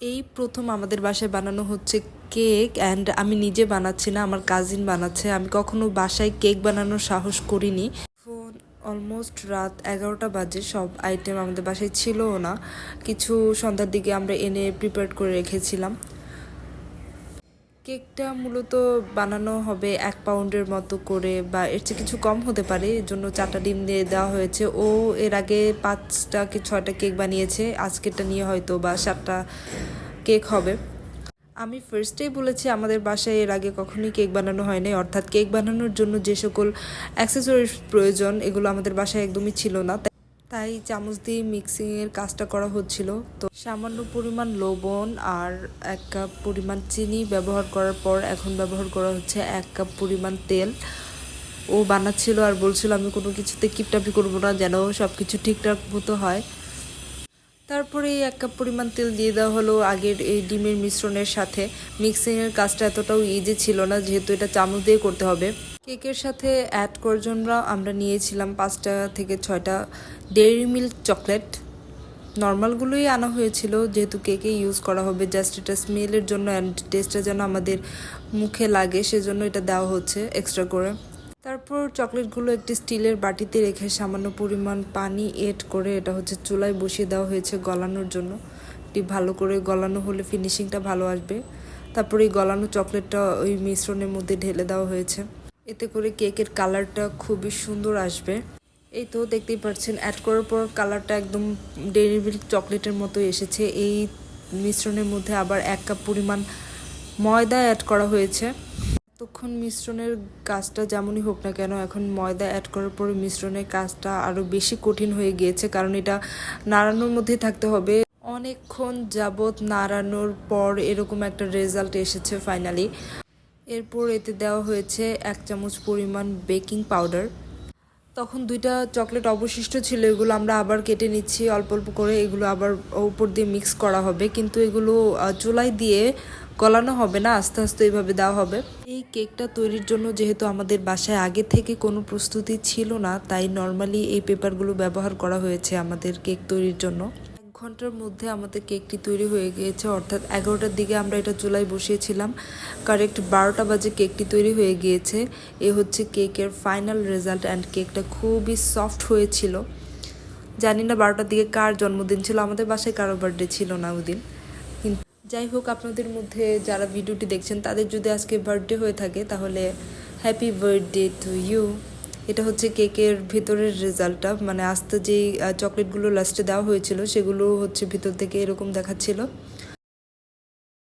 এই প্রথম আমাদের বাসায় বানানো হচ্ছে কেক অ্যান্ড আমি নিজে বানাচ্ছি না, আমার কাজিন বানাচ্ছে। আমি কখনো বাসায় কেক বানানোর সাহস করিনি। ফোন অলমোস্ট রাত 11টা বাজে, সব আইটেম আমাদের বাসায় ছিলও না, কিছু সন্ধ্যার দিকে আমরা এনে প্রিপেয়ার করে রেখেছিলাম। কেকটা মূলত বানানো হবে 1 পাউন্ডের মতো করে, বা এর চেয়ে কিছু কম হতে পারে, এর জন্য 4টা ডিম দিয়ে দেওয়া হয়েছে। ও এর আগে 5টা কি 6টা কেক বানিয়েছে, আজকেরটা নিয়ে হয়তো বা 7টা কেক হবে। আমি ফার্স্টেই বলেছি আমাদের বাসায় এর আগে কখনোই কেক বানানো হয়নি, অর্থাৎ কেক বানানোর জন্য যে সকল অ্যাক্সেসরিজ প্রয়োজন এগুলো আমাদের বাসায় একদমই ছিল না। তাই চামচ দিয়ে মিক্সিংয়ের কাজটা করা হচ্ছিল। তো সামান্য পরিমাণ লবণ আর 1 কাপ পরিমাণ চিনি ব্যবহার করার পর এখন ব্যবহার করা হচ্ছে 1 কাপ পরিমাণ তেল। ও বানাচ্ছিল আর বলছিল আমি কোনো কিছুতে কিপটাপি করবো না, যেন সব কিছু ঠিকঠাক মতো হয়। তারপরে এই 1 কাপ পরিমাণ তেল দিয়ে দেওয়া হলো আগের এই ডিমের মিশ্রণের সাথে। মিক্সিংয়ের কাজটা এতটাও ইজি ছিল না, যেহেতু এটা চামচ দিয়ে করতে হবে। কেকের সাথে অ্যাড করার জন্য আমরা নিয়েছিলাম 5টা থেকে 6টা ডেইরি মিল্ক চকলেট। নর্মালগুলোই আনা হয়েছিল, যেহেতু কেকে ইউজ করা হবে, জাস্ট এটা স্মেলের জন্য অ্যান্ড টেস্টটা যেন আমাদের মুখে লাগে সেজন্য এটা দেওয়া হচ্ছে এক্সট্রা করে। তারপর চকলেটগুলো একটি স্টিলের বাটিতে রেখে সামান্য পরিমাণ পানি এড করে এটা হচ্ছে চুলায় বসিয়ে দেওয়া হয়েছে গলানোর জন্য। এটি ভালো করে গলানো হলে ফিনিশিংটা ভালো আসবে। তারপর এই গলানো চকলেটটা ওই মিশ্রণের মধ্যে ঢেলে দেওয়া হয়েছে, এতে করে কেকের কালারটা খুবই সুন্দর আসবে। এই তো দেখতেই পাচ্ছেন অ্যাড করার পর কালারটা একদম ডেইরি মিল্ক চকলেটের মতো এসেছে। এই মিশ্রণের মধ্যে আবার 1 কাপ পরিমাণ ময়দা অ্যাড করা হয়েছে। তখন মিশ্রণের কাজটা যেমনই হোক না কেন, এখন ময়দা অ্যাড করার পরে মিশ্রণের কাজটা আরও বেশি কঠিন হয়ে গিয়েছে, কারণ এটা নাড়ানোর মধ্যেই থাকতে হবে। অনেকক্ষণ যাবৎ নাড়ানোর পর এরকম একটা রেজাল্ট এসেছে ফাইনালি। এরপর এতে দেওয়া হয়েছে 1 চামচ পরিমাণ বেকিং পাউডার। তখন 2টা চকলেট অবশিষ্ট ছিল, এগুলো আমরা আবার কেটে নিচ্ছি অল্প অল্প করে, এগুলো আবার উপর দিয়ে মিক্স করা হবে, কিন্তু এগুলো চুলায় দিয়ে গলানো হবে না, আস্তে আস্তে এইভাবে দেওয়া হবে। এই কেকটা তৈরির জন্য যেহেতু আমাদের বাসায় আগে থেকে কোনো প্রস্তুতি ছিল না, তাই নর্মালি এই পেপারগুলো ব্যবহার করা হয়েছে আমাদের কেক তৈরির জন্য। 1 ঘন্টার মধ্যে আমাদের কেকটি তৈরি হয়ে গিয়েছে, অর্থাৎ 11টার দিকে আমরা এটা চুলায় বসিয়েছিলাম, কারেক্ট 12টা বাজে কেকটি তৈরি হয়ে গিয়েছে। এ হচ্ছে কেকের ফাইনাল রেজাল্ট অ্যান্ড কেকটা খুবই সফট হয়েছিল। জানি না 12টার দিকে কার জন্মদিন ছিল, আমাদের বাসায় কারো বার্থডে ছিল না ওই দিন। কিন্তু যাই হোক, আপনাদের মধ্যে যারা ভিডিওটি দেখছেন তাদের যদি আজকে বার্থডে হয়ে থাকে তাহলে হ্যাপি বার্থডে টু ইউ। এটা হচ্ছে কেকের ভিতরের রেজাল্টটা, মানে আস্তে যেই চকলেটগুলো লাস্টে দেওয়া হয়েছিল সেগুলো হচ্ছে ভিতর থেকে এরকম দেখাচ্ছিল।